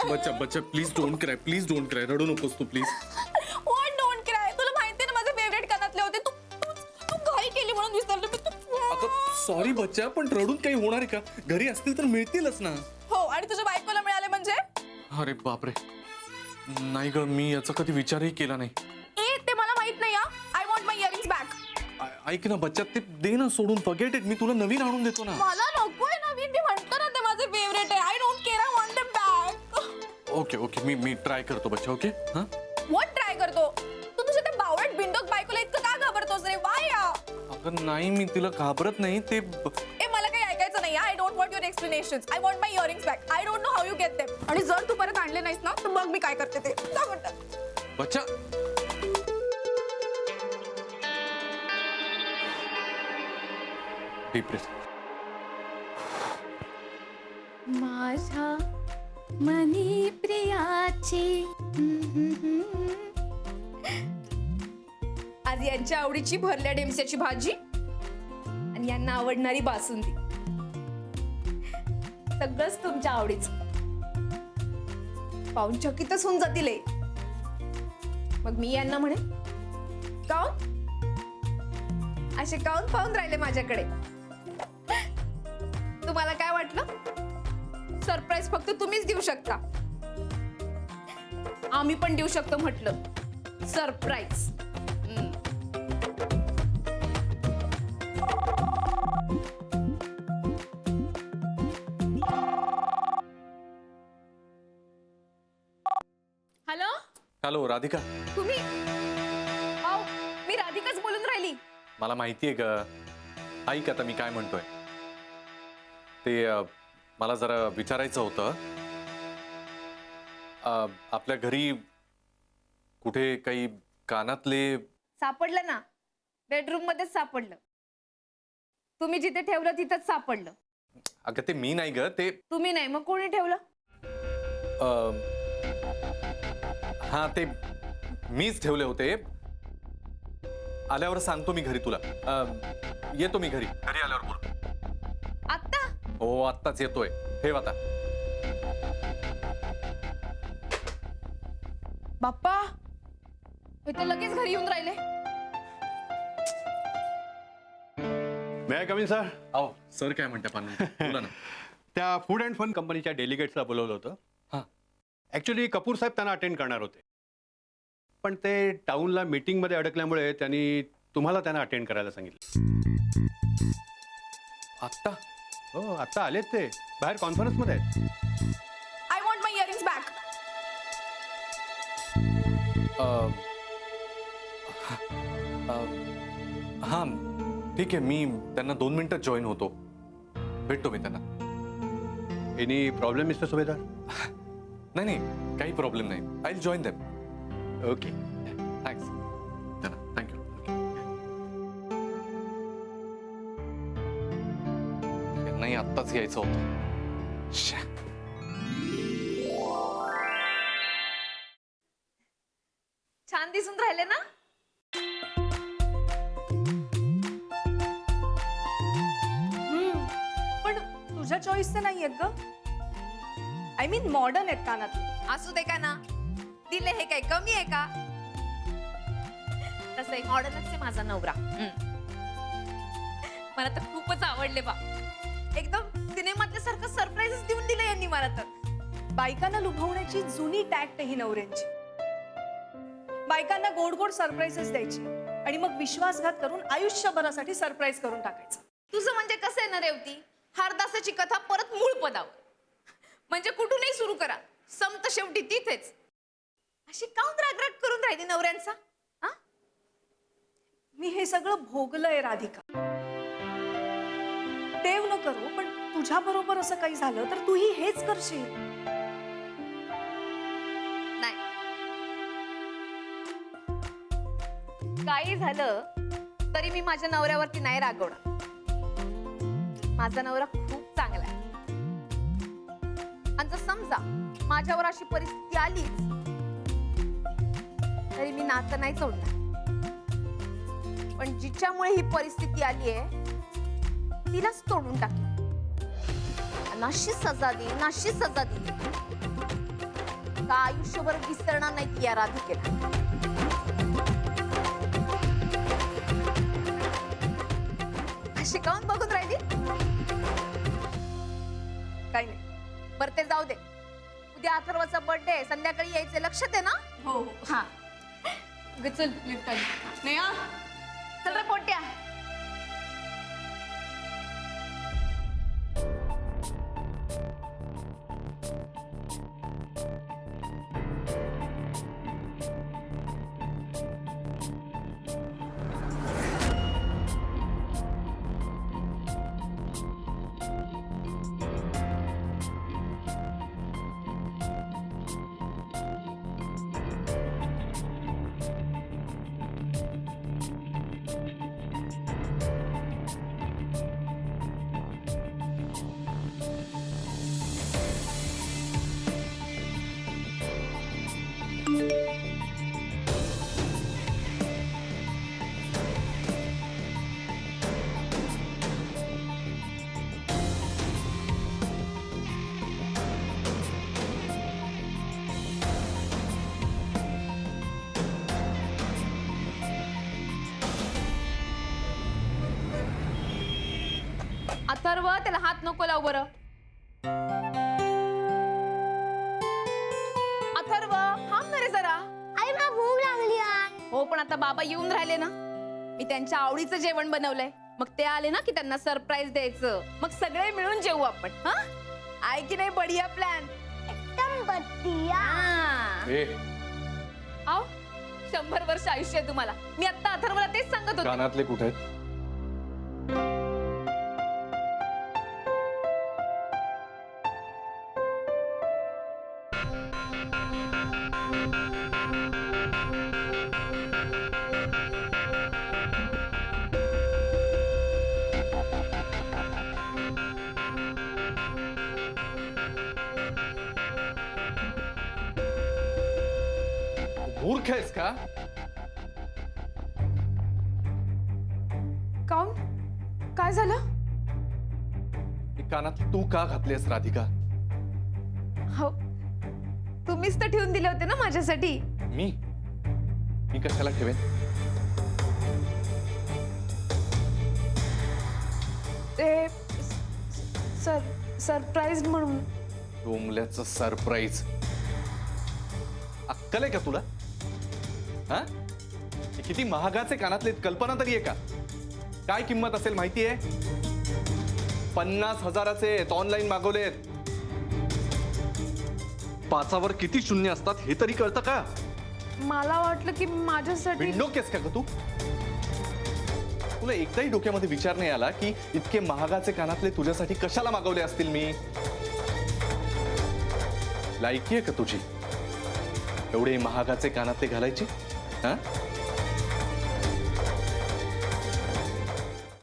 बच्चा बच्चा please don't cry रडू नकोस तू प्लीज. What don't cry. तुला माहिती ना माझे फेवरेट कानातले होते. तू घाई केली म्हणून विसरले मी. अगं सॉरी बच्चा, पण रडून काही होणार आहे का? घरी असतील तर मिळतीलच ना. हो, आणि तुझ्या बायकोला मिळाले म्हणजे? अरे बापरे, नाही ग, मी याचा कधी विचारही केला नाही. ते मला माहित नाही. I want my earrings back. ऐक ना बच्चा, ते दे ना सोडून, फॉरगेट इट. मी तुला नवीन आणून देतो ना. मला नकोय नवीन. मी म्हणतो ना ते माझे फेवरेट आहे. I don't care. I want them back. Okay me try करतो बच्चा. ओके. हां व्हॉट ट्राय करतो? तू तुझ्या त्या बावळट बिंडोक बायकोला इतकं का घाबरतोस रे? वाय या? अगं नाही, मी तिला घाबरत नाही. ते मला काही ऐकायचं नाही. I don't want your explanations. I want my earrings back. I don't know how you get them. आणि जर तू परत आणले नाहीस ना तर मग मी काय करते ते सांग म्हणतात. बच्चा डीप ब्रेथ. माझ्या मनी प्रियाची आज यांच्या आवडीची भरल्या डेमस्याची भाजी आणि यांना आवडणारी बासुंदी. सगळंच तुमच्या आवडीचं. पाहून चकितच होऊन जातील. मग मी यांना म्हणे, काऊन असे काऊन पाहून राहिले माझ्याकडे? तुम्हाला काय वाटलं? सरप्राईज फक्त तुम्हीच देऊ शकता. आम्ही पण देऊ शकतो म्हटलं सरप्राईज. Hello hello Radhika. तुम्ही? मी राधिकाच बोलून राहिली. मला माहितीये ग. ऐक आता मी काय म्हणतोय ते. मला जरा विचारायचं होतं. आपल्या घरी कुठे काही कानातले सापडलं ना? बेडरूम मध्येच सापडलं. तुम्ही जिथे ठेवलं तिथंच सापडलं. अगं ते मी नाही ग. ते तुम्ही नाही मग कोणी ठेवलं? हा ते मीच ठेवले होते. आल्यावर सांगतो मी घरी तुला. येतो मी घरी आल्यावर बोल. आत्ता? हो आत्ताच येतोय. ठेव आता. बाप्पा, हे तर लगेच घरी येऊन राहिले. मे आय कम इन सर? अहो सर काय म्हणते पानू, बोला ना. त्या फूड अँड फन कंपनीच्या डेलिगेट्सला बोलवलं होतं. हां. ॲक्च्युली कपूर साहेब त्यांना अटेंड करणार होते, पण ते टाऊनला मीटिंगमध्ये अडकल्यामुळे तुम्हाला त्यांना अटेंड करायला सांगितलं. आत्ता? हो आत्ता आलेत ते. बाहेर कॉन्फरन्समध्ये आहेत. I want my earrings back. हां ठीक आहे, मी त्यांना 2 मिनिटात जॉईन होतो. भेटतो मी त्यांना. एनी प्रॉब्लेम मिस्टर सुभेदार? नाही काही प्रॉब्लेम नाही. I will join them. Okay thanks. Thank you. नाही आत्ताच यायचं होतं. छान दिसून राहिले ना? पण तुझ्या चॉईसचे नाही आहेत ग. आय मीन मॉडर्न आहेत कानातले. असू दे का ना? दिले हे काय कमी आहे का? तसं एक मॉडर्नच आहे माझा नवरा. मला तर खूपच आवडले बा. एकदम सिनेमातल्या सारखं सरप्राईजच देऊन दिलं यांनी मला तर. बायकांना लुभावण्याची जुनी टॅक्ट ही नवऱ्यांची. बायकांना गोड गोड सरप्राईजेस द्यायची आणि मग विश्वासघात करून आयुष्यभरासाठी सरप्राईज करून टाकायचं. तुझं म्हणजे कसं आहे ना रेवती, हारदासाची कथा परत मूळ पदावर. म्हणजे कुठूनही सुरू करा, संपत शेवटी तिथेच. अशी काऊन रागराग करून राहिली नवऱ्यांचा? मी हे सगळं भोगलंय राधिका. देव न करू, पण तुझ्या बरोबर असं काही झालं तर तूही हेच करशील. नाही, काही झालं तरी मी माझ्या नवऱ्यावरती नाही रागवणार. माझा नवरा खूप चांगला आहे. आणि जर समजा माझ्यावर अशी परिस्थिती आली तरी मी नातं नाही सोडणार. पण जिच्यामुळे ही परिस्थिती आली आहे तिलाच तोडून टाकली. नाशी सजा दे, नाशी सजा दे. का आयुष्यभर विसरणार नाही ती या राधिकेला. अशी काऊन बघून राहिली? काही नाही, बरं ते जाऊ दे. उद्या अथर्वचा बर्थडे, संध्याकाळी यायचे, लक्षात आहे ना? हो हा, चल लिफ्ट आली. स्नेहा चल रे पोट्या. अथर्व, त्याला हात नको लाव बरं. अथर्व, थांब ना रे जरा. आई मला भूक लागली हो, पण आता बाबा येऊन राहिले ना. मी त्यांच्या आवडीचं जेवण बनवलंय. मग ते आले ना की त्यांना सरप्राईज द्यायचं. मग सगळे मिळून जेवू आपण. हा, आहे की नाही बढिया प्लॅन? एकदम बढिया. ए, आओ, 100 वर्ष आयुष्य आहे तुम्हाला. मी आता अथर्वला तेच सांगत होते. कानातले कुठे आहेत? मूर्ख आहेस का? काऊन? काय झालं? हे कानात तू का घातलीस राधिका? हो, तुम्हीच तर ठेवून दिले होते ना माझ्यासाठी. मी कशाला ठेवेन? ते सरप्राईज म्हणून. डोंबल्याचं सरप्राईज. अक्कल आहे का तुला? हा, हे किती महागाचे कानातले, कल्पना तरी आहे का? काय किंमत असेल माहिती आहे? 50,000चे आहेत, ऑनलाईन मागवलेत. 5वर किती शून्य असतात हे तरी कळतं का? मला वाटलं की माझ्यासाठी. विंडोकेस का ग तू? तुला एकदाही डोक्यामध्ये विचार नाही आला की इतके महागाचे कानातले तुझ्यासाठी कशाला मागवले असतील मी? लायकी आहे का तुझी एवढे महागाचे कानातले घालायची? हा,